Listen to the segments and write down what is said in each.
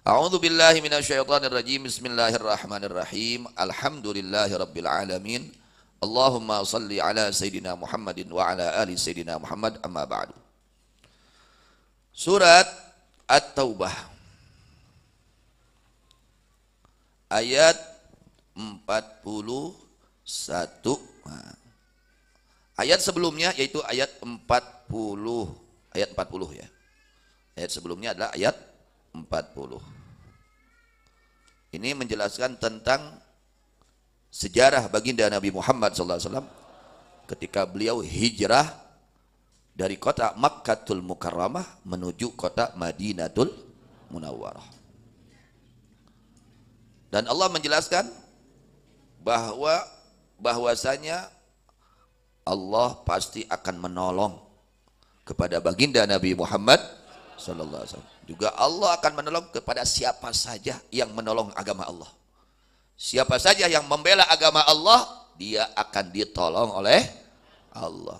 A'udzu billahi minasyaitonir rajim. Bismillahirrahmanirrahim. Alhamdulillahirabbil alamin. Allahumma shalli ala sayidina Muhammadin wa ala ali sayidina Muhammad, amma ba'du. Surat At-Taubah ayat 41. Ayat sebelumnya yaitu ayat 40. Ayat 40 ya. Ayat sebelumnya adalah ayat 40. Ini menjelaskan tentang sejarah baginda Nabi Muhammad SAW ketika beliau hijrah dari kota Makkatul Mukarramah menuju kota Madinatul Munawwarah. Dan Allah menjelaskan bahwasanya Allah pasti akan menolong kepada baginda Nabi Muhammad SAW. Juga Allah akan menolong kepada siapa saja yang menolong agama Allah. Siapa saja yang membela agama Allah, dia akan ditolong oleh Allah.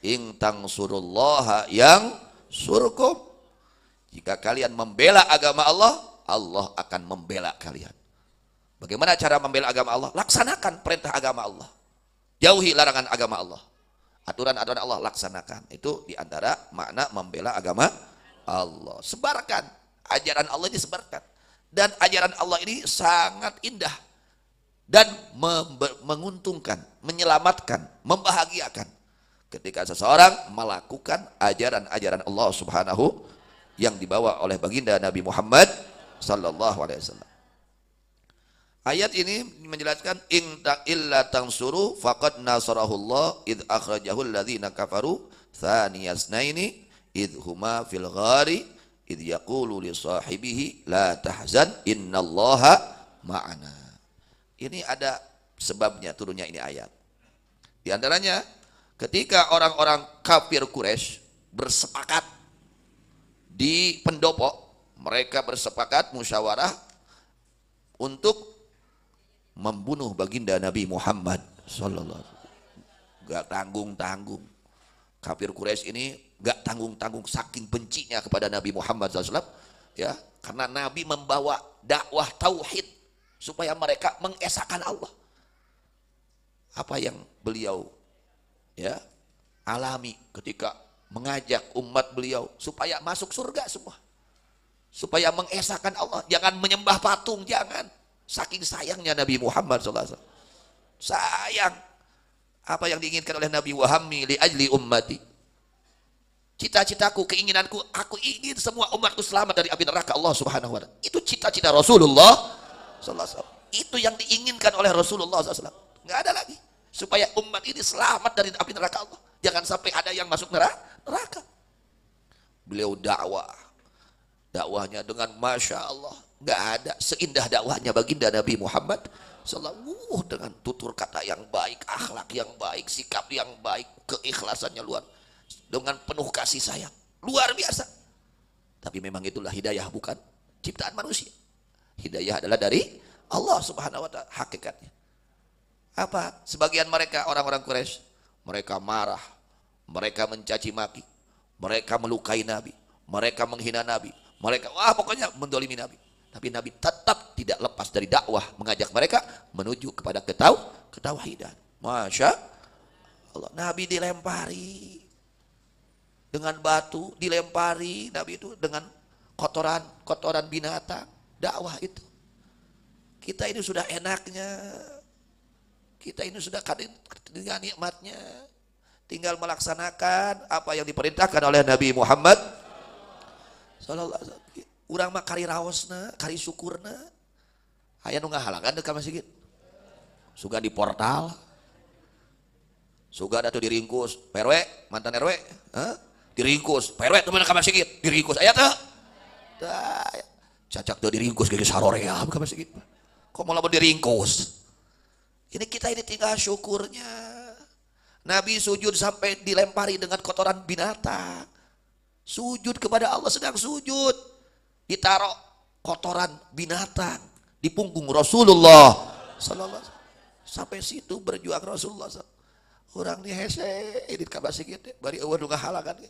In tansurullaha yang surkum. Jika kalian membela agama Allah, Allah akan membela kalian. Bagaimana cara membela agama Allah? Laksanakan perintah agama Allah. Jauhi larangan agama Allah. Aturan-aturan Allah laksanakan. Itu diantara makna membela agama Allah. Sebarkan ajaran Allah ini, sebarkan. Dan ajaran Allah ini sangat indah dan menguntungkan, menyelamatkan, membahagiakan ketika seseorang melakukan ajaran-ajaran Allah Subhanahu yang dibawa oleh baginda Nabi Muhammad sallallahu alaihi wasallam. Ayat ini menjelaskan in illa tansuru faqad nasarahullah id akhrajahu alladzina kafaru thaniyasnaini id huma fil ghari id yaqulu li sahibihi la tahzan innallaha ma'ana. Ini ada sebabnya turunnya ini ayat. Di antaranya ketika orang-orang kafir Quraisy bersepakat di pendopo, mereka bersepakat musyawarah untuk membunuh baginda Nabi Muhammad sallallahu alaihi wasallam. Gak tanggung-tanggung. Kafir Quraisy ini gak tanggung-tanggung saking bencinya kepada Nabi Muhammad SAW, ya, karena Nabi membawa dakwah tauhid supaya mereka mengesahkan Allah. Apa yang beliau ya alami ketika mengajak umat beliau supaya masuk surga semua, supaya mengesahkan Allah, jangan menyembah patung, jangan. Saking sayangnya Nabi Muhammad SAW. Sayang apa yang diinginkan oleh Nabi, wahammi li ajli ummati. Cita-citaku, keinginanku, aku ingin semua umatku selamat dari api neraka Allah Subhanahu wa taala. Itu cita-cita Rasulullah SAW. Itu yang diinginkan oleh Rasulullah SAW. Enggak ada lagi. Supaya umat ini selamat dari api neraka Allah. Jangan sampai ada yang masuk neraka. Beliau dakwahnya dengan Masya Allah. Enggak ada seindah dakwahnya baginda Nabi Muhammad SAW, dengan tutur kata yang baik, akhlak yang baik, sikap yang baik, keikhlasannya luar, dengan penuh kasih sayang, luar biasa. Tapi memang itulah hidayah, bukan ciptaan manusia. Hidayah adalah dari Allah Subhanahu wa taala hakikatnya. Apa? Sebagian mereka orang-orang Quraisy, mereka marah, mereka mencaci maki, mereka melukai Nabi, mereka menghina Nabi, mereka pokoknya mendolimi Nabi. Tapi Nabi tetap tidak lepas dari dakwah, mengajak mereka menuju kepada ketauhidan. Masya Allah. Nabi dilempari dengan batu, dilempari Nabi itu dengan kotoran binatang. Dakwah itu. Kita ini sudah enaknya, kita ini sudah dengan nikmatnya, tinggal melaksanakan apa yang diperintahkan oleh Nabi Muhammad sallallahu alaihi wasallam. Urang mah kari raosna, kari syukurna. Aya nu ngahalangan deuk ka masjid. Suga di portal. Suga atuh diringkus, PRW, mantan RW, diringkus, PRW temen ka masjid, diringkus. Aya teu? Tah, cacak teu diringkus ge sarorea ka masjid. Kok malah diringkus? Ini kita ini tinggal syukurnya. Nabi sujud sampai dilempari dengan kotoran binatang. Sujud kepada Allah, sedang sujud. Ditaruh kotoran binatang di punggung Rasulullah sallallahu alaihi wasallam. Sampai situ berjuang Rasulullah sallallahu. Urang di hese di ka masjid bari eueuh nu ngahalangan ge.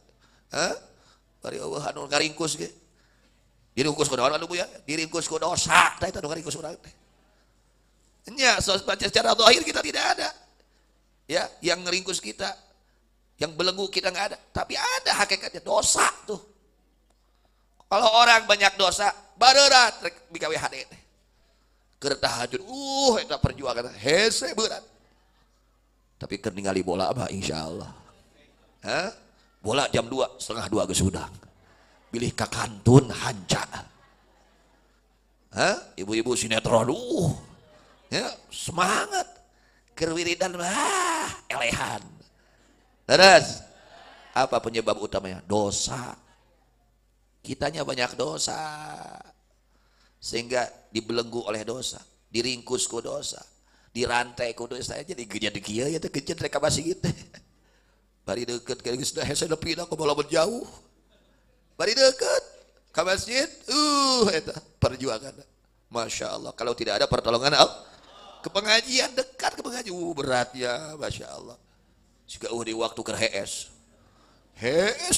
Bari eueuh anu ngaringkus ge. Diringkus ku naon anu ya? Diringkus ku dosa. Tah eta nu ngaringkus urang teh. Nya secara zahir kita tidak ada. Ya, yang ngeringkus kita, yang belenggu kita nggak ada. Tapi ada hakikatnya dosa tuh. Kalau orang banyak dosa, barerat bigawe HD teh. Keur tahajud, eta perjuangan hese berat. Tapi keur ningali bola mah insyaallah. Hah? Bola jam 2, setengah 2 geus udang. Bilih ka kantun hanca. Hah? Ibu-ibu sinetron, ya, semangat. Keur wiridan elehan. Terus apa penyebab utamanya? Dosa. Kitanya banyak dosa. Sehingga dibelenggu oleh dosa, diringkus ku dosa, dirantai ku dosa, jadi gejat kieu ya teh gejat rek kabasi kitu. Bari deukeut ka geus hese nepi da kumaha jauh. Bari deukeut ka masjid, eta perjuangan. Masya Allah, kalau tidak ada pertolongan Allah, ke pengajian dekat ke pengajian, berat ya, Masya Allah. Juga di waktu ke HS,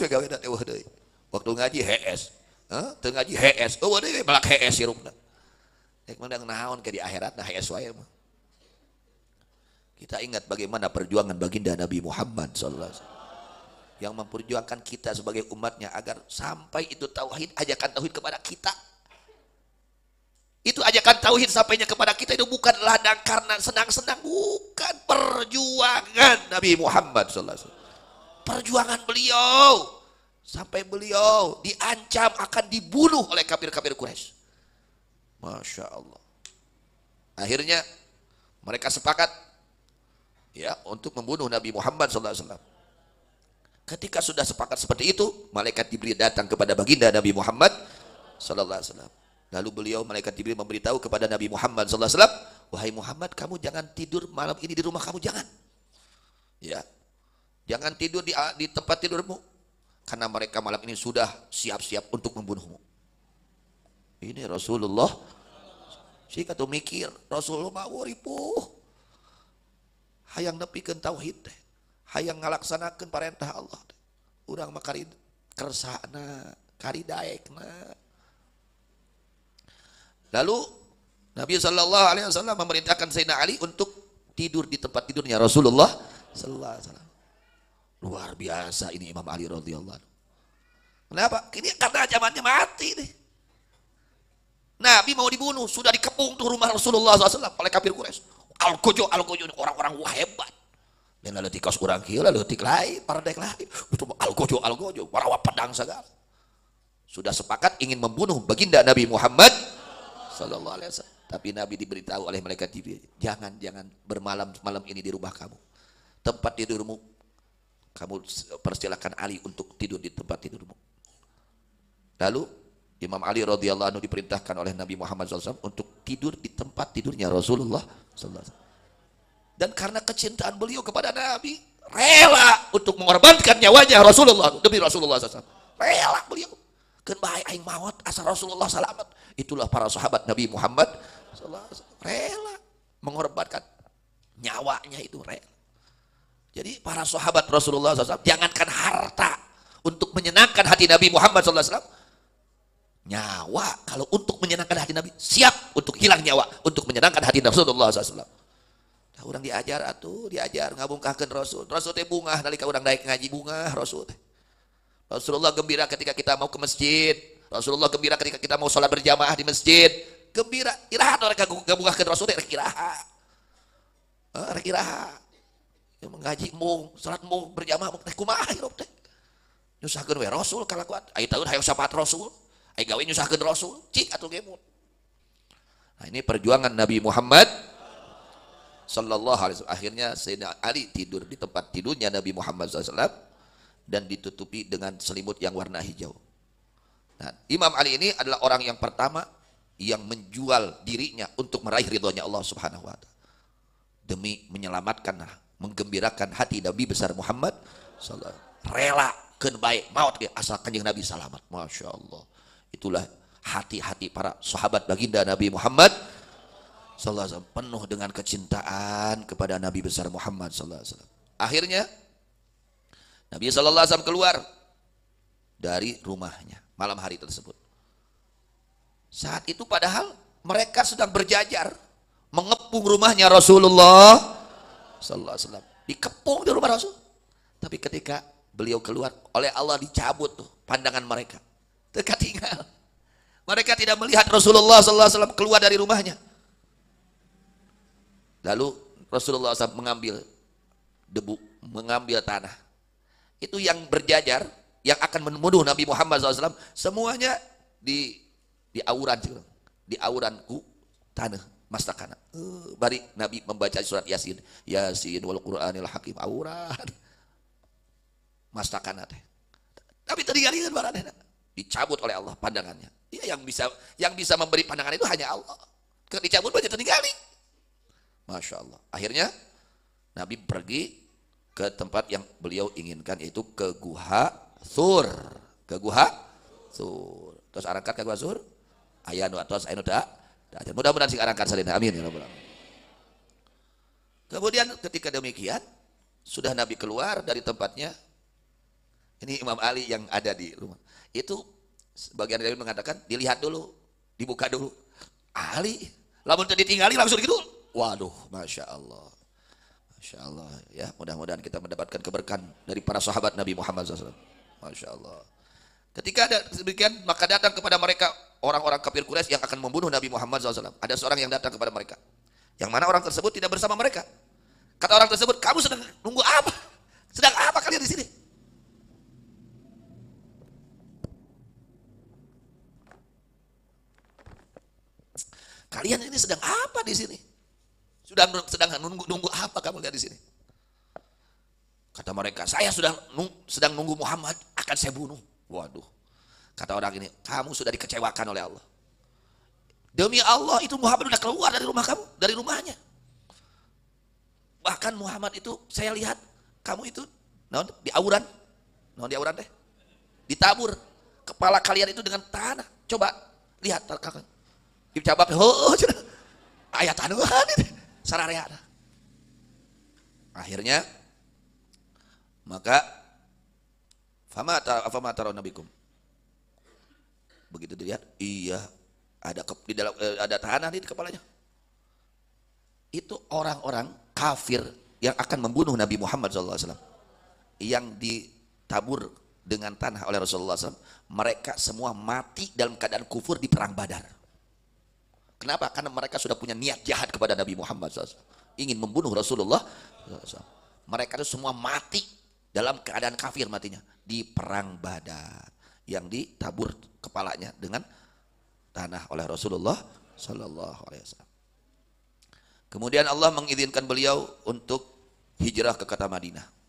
gawe dat deui. Waktu ngaji HS, teu ngaji HS, deui balak HS sirupna. Nek mandang naon ke di akhirat nah HS wae mah. Kita ingat bagaimana perjuangan baginda Nabi Muhammad sallallahu alaihi wasallam yang memperjuangkan kita sebagai umatnya agar sampai itu tauhid, ajakan tauhid kepada kita. Itu ajakan tauhid sampainya kepada kita itu bukan ladang karena senang-senang, bukan, perjuangan Nabi Muhammad sallallahu alaihi wasallam. Perjuangan beliau sampai beliau diancam akan dibunuh oleh kafir-kafir Quraisy. Masya Allah. Akhirnya mereka sepakat ya untuk membunuh Nabi Muhammad sallallahu alaihi wasallam. Ketika sudah sepakat seperti itu, malaikat Jibril datang kepada baginda Nabi Muhammad sallallahu alaihi wasallam. Lalu beliau, malaikat Jibril memberitahu kepada Nabi Muhammad sallallahu alaihi wasallam, "Wahai Muhammad, kamu jangan tidur malam ini di rumah kamu, jangan. Ya. Jangan tidur di tempat tidurmu karena mereka malam ini sudah siap-siap untuk membunuhmu." Ini Rasulullah. Si kata mikir, Rasulullah mah ripuh. Hayang nepikeun tauhid teh. Hayang ngalaksanakeun perintah Allah teh. Urang mah kari kersana, kari daekna. Lalu Nabi sallallahu alaihi wasallam memerintahkan Sayyidina Ali untuk tidur di tempat tidurnya Rasulullah sallallahu alaihi wasallam. Luar biasa ini Imam Ali radhiyallahu anhu. Kenapa? Ini karena zamannya mati nih. Nabi mau dibunuh, sudah dikepung tuh rumah Rasulullah SAW oleh kafir Quraisy. Al-Gojo orang-orang wah hebat. Dan lalu tikas kurang kieu, lalu tik lain, paradek lain. Al-Gojo, warawa pedang segala. Sudah sepakat ingin membunuh baginda Nabi Muhammad sallallahu alaihi wasallam. Tapi Nabi diberitahu oleh malaikat Jibril, jangan bermalam malam ini di rumah kamu. Tempat tidurmu kamu persilakan Ali untuk tidur di tempat tidurmu. Lalu Imam Ali radhiyallahu anhu diperintahkan oleh Nabi Muhammad SAW untuk tidur di tempat tidurnya Rasulullah SAW. Dan karena kecintaan beliau kepada Nabi, rela untuk mengorbankan nyawanya Rasulullah demi Rasulullah SAW. Rela beliau. Keun bae aing maot asal Rasulullah selamat. Itulah para sahabat Nabi Muhammad SAW. Rela mengorbankan nyawanya itu, rela. Jadi para sahabat Rasulullah SAW, jangankan harta untuk menyenangkan hati Nabi Muhammad SAW, nyawa kalau untuk menyenangkan hati Nabi, siap untuk hilang nyawa untuk menyenangkan hati Rasulullah SAW. Nah, orang diajar ngabungkahkeun Rasul. Rasul teh bungah nalika urang daek ngaji, bungah Rasul teh. Rasulullah gembira ketika kita mau ke masjid. Rasulullah gembira ketika kita mau sholat berjamaah di masjid. Gembira, iraha mereka gabungkahkeun Rasul teh rek iraha. Rek iraha. Yang mengaji mung, salat mung berjamaah teh kumaha hirup teh. Nyusahkeun we Rasul kalakuan. Ai taun hayang syafaat Rasul. Ai gawe nyusahkeun Rasul, cik atuh gemut. Nah, ini perjuangan Nabi Muhammad sallallahu alaihi wasallam. Akhirnya Sayyidina Ali tidur di tempat tidurnya Nabi Muhammad SAW dan ditutupi dengan selimut yang warna hijau. Nah, Imam Ali ini adalah orang yang pertama yang menjual dirinya untuk meraih ridhonya Allah Subhanahu wa taala. Demi menyelamatkan, menggembirakan hati Nabi besar Muhammad sallallahu alaihi wasallam. Rela keun bae maut asal Kanjeng Nabi selamat. Masya Allah. Itulah hati-hati para sahabat baginda Nabi Muhammad sallallahu alaihi wasallam, penuh dengan kecintaan kepada Nabi besar Muhammad sallallahu alaihi wasallam. Akhirnya Nabi sallallahu alaihi wasallam keluar dari rumahnya malam hari tersebut. Saat itu padahal mereka sedang berjajar mengepung rumahnya Rasulullah sallallahu alaihi wasallam. Dikepung di rumah Rasul. Tapi ketika beliau keluar, oleh Allah dicabut tuh pandangan mereka. Dekat tinggal. Mereka tidak melihat Rasulullah sallallahu alaihi wasallam keluar dari rumahnya. Lalu Rasulullah SAW mengambil debu, mengambil tanah. Itu yang berjajar, yang akan membunuh Nabi Muhammad SAW, semuanya di auranku tanah mastakana. Bari Nabi membaca surat Yasin, Yasin wal Qur'anil Hakim, auran mastakana teh. Tapi tertinggalin baranana, dicabut oleh Allah pandangannya. Ya, yang bisa memberi pandangan itu hanya Allah. Dicabut banyak tertinggalin. Masya Allah. Akhirnya Nabi pergi ke tempat yang beliau inginkan, yaitu ke Guha Sur. Ke Guha Sur. Terus arangkat ke Guha Sur. Ayanu atas ayanu da. Mudah-mudahan sih arangkat salina. Amin ya rabbal alamin. Kemudian ketika demikian sudah Nabi keluar dari tempatnya. Ini Imam Ali yang ada di rumah. Itu sebagian dari mengatakan dilihat dulu, dibuka dulu. Ali, lamun ditinggali langsung gitu. Waduh, masya Allah, masya Allah. Ya, mudah-mudahan kita mendapatkan keberkahan dari para sahabat Nabi Muhammad SAW. Masya Allah. Ketika ada demikian, maka datang kepada mereka orang-orang kafir Quraisy yang akan membunuh Nabi Muhammad SAW. Ada seorang yang datang kepada mereka, yang mana orang tersebut tidak bersama mereka. Kata orang tersebut, kamu sedang nunggu apa? Sedang apa kalian di sini? Kalian ini sedang apa di sini? Sedang nunggu apa kamu lihat di sini? Kata mereka, saya sedang nunggu Muhammad akan saya bunuh. Waduh. Kata orang ini, kamu sudah dikecewakan oleh Allah. Demi Allah itu Muhammad sudah keluar dari rumah kamu, dari rumahnya. Bahkan Muhammad itu saya lihat kamu itu di auran teh. Ditabur kepala kalian itu dengan tanah. Coba lihat kakak. Dicabak, ayat tanuhan itu sarareana. Akhirnya maka fama taraw nabikum. Begitu dilihat, iya ada tanah di kepalanya. Itu orang-orang kafir yang akan membunuh Nabi Muhammad SAW, yang ditabur dengan tanah oleh Rasulullah SAW. Mereka semua mati dalam keadaan kufur di perang Badar. Kenapa? Karena mereka sudah punya niat jahat kepada Nabi Muhammad SAW. Ingin membunuh Rasulullah SAW. Mereka itu semua mati dalam keadaan kafir matinya. Di perang Badar. Yang ditabur kepalanya dengan tanah oleh Rasulullah SAW. Kemudian Allah mengizinkan beliau untuk hijrah ke kota Madinah.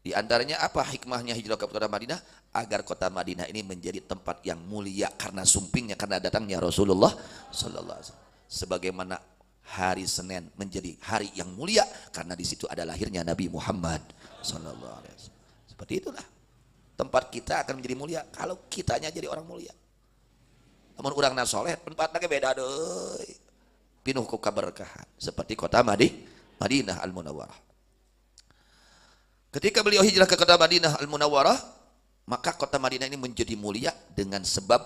Di antaranya apa hikmahnya hijrah ke kota Madinah? Agar kota Madinah ini menjadi tempat yang mulia karena sumpingnya, karena datangnya Rasulullah sallallahu alaihi wasallam. Sebagaimana hari Senin menjadi hari yang mulia karena di situ ada lahirnya Nabi Muhammad sallallahu alaihi wasallam. Seperti itulah. Tempat kita akan menjadi mulia kalau kitanya jadi orang mulia. Namun urangna soleh tempatnya beda deui. Pinuh ku kaberkahan seperti kota Madinah Al-Munawwarah. Ketika beliau hijrah ke kota Madinah Al-Munawwarah, maka kota Madinah ini menjadi mulia dengan sebab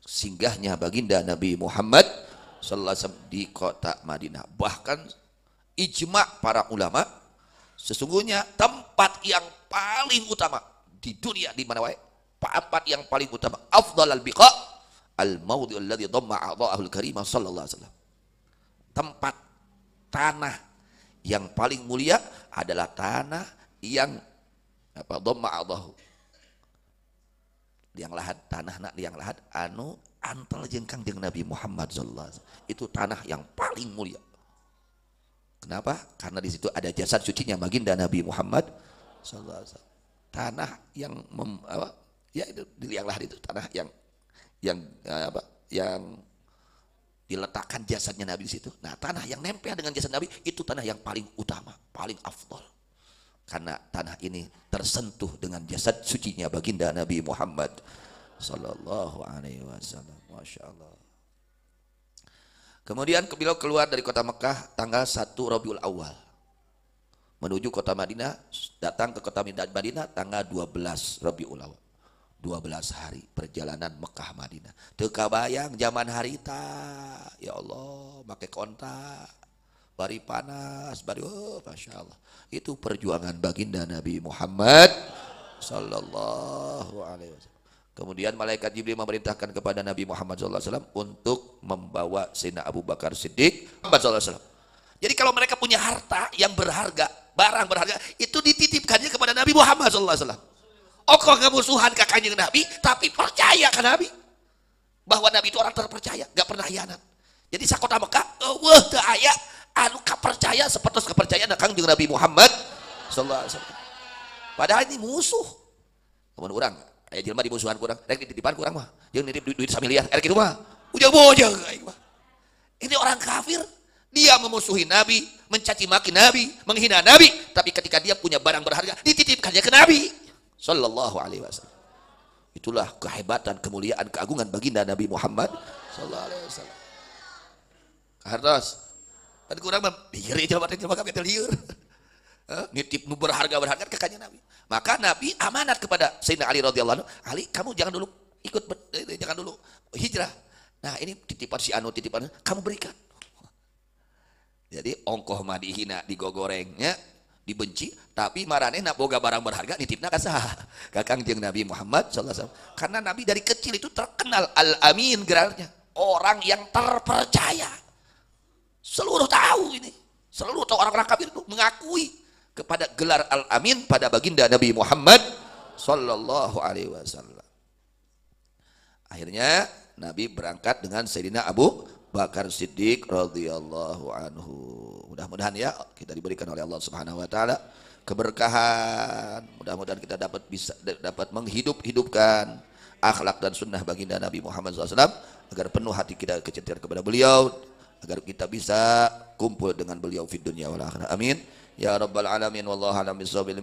singgahnya baginda Nabi Muhammad sallallahu alaihi wasallam di kota Madinah. Bahkan ijma para ulama, sesungguhnya tempat yang paling utama di dunia di mana wae, tempat yang paling utama, afdhalul biqa al-maudhi'u alladhi dhamma a'dha'ahul karimah sallallahu alaihi wasallam. Tempat tanah yang paling mulia adalah tanah yang dhamma a'dhahu, liang lahat, tanah nak liang lahat anu antal jengkang jeung Nabi Muhammad sallallahu alaihi wasallam. Itu tanah yang paling mulia. Kenapa? Karena di situ ada jasad sucinya baginda Nabi Muhammad sallallahu alaihi wasallam. Tanah yang ya itu di liang lahat itu tanah yang diletakkan jasadnya Nabi di situ. Nah, tanah yang nempel dengan jasad Nabi itu tanah yang paling utama, paling afdal. Karena tanah ini tersentuh dengan jasad sucinya baginda Nabi Muhammad sallallahu alaihi wasallam. Masya Allah. Kemudian beliau keluar dari kota Mekah tanggal 1 Rabiul Awal menuju kota Madinah, datang ke kota Madinah tanggal 12 Rabiul Awal. 12 hari perjalanan Mekah Madinah. Teu kabayang zaman harita, ya Allah, make kontak, bari panas, bari Masya Allah. Itu perjuangan baginda Nabi Muhammad sallallahu alaihi wasallam. Kemudian malaikat Jibril memerintahkan kepada Nabi Muhammad sallallahu alaihi wasallam untuk membawa Sayyidina Abu Bakar Siddiq sallallahu alaihi wasallam. Jadi kalau mereka punya harta yang berharga, barang berharga, itu dititipkannya kepada Nabi Muhammad sallallahu alaihi wasallam. Kok kemusuhan ke kanjeng Nabi, tapi percaya ke Nabi bahwa Nabi itu orang terpercaya, gak pernah khianat. Jadi sakota Mekah, wah teu aya anu kapercaya seperti kepercayaan kanjeng Nabi Muhammad sallallahu alaihi wasallam. Padahal ini musuh. Kemudian orang, aya jelema dimusuhan kurang, rek dititipan kurang mah, jeung nitip duit 1 miliar, rek kitu mah. Ujang-ujang aing mah. Ini orang kafir, dia memusuhi Nabi, mencaci maki Nabi, menghina Nabi, tapi ketika dia punya barang berharga, dititipkannya ke Nabi sallallahu alaihi wasallam. Itulah kehebatan, kemuliaan, keagungan baginda Nabi Muhammad sallallahu alaihi wasallam. Hartos. Kan kurang mah lieur jelema teh jelema kabeh teh lieur. Nitip nu berharga ke kanjeng Nabi. Maka Nabi amanat kepada Sayyidina Ali radhiyallahu anhu, Ali kamu jangan dulu jangan dulu hijrah. Nah, ini titipan si anu titipan kamu berikan. Jadi ongkoh mah dihina, digogorengnya, dibenci, tapi maranehna boga barang berharga nitipna ka saha? Ka Kangjeng Nabi Muhammad sallallahu alaihi wasallam. Karena Nabi dari kecil itu terkenal Al-Amin gelarnya, orang yang terpercaya. Seluruh tahu ini, seluruh tahu orang-orang kafir itu mengakui kepada gelar Al-Amin pada baginda Nabi Muhammad sallallahu alaihi wasallam. Akhirnya Nabi berangkat dengan Sayyidina Abu Bakar Siddiq radhiyallahu anhu. Mudah-mudahan ya kita diberikan oleh Allah Subhanahu wa taala keberkahan. Mudah-mudahan kita dapat menghidupkan akhlak dan sunnah baginda Nabi Muhammad SAW agar penuh hati kita kecintaan kepada beliau, agar kita bisa kumpul dengan beliau fid dunya wal akhirah. Amin ya rabbal alamin. Wallahu a'lam bishawab.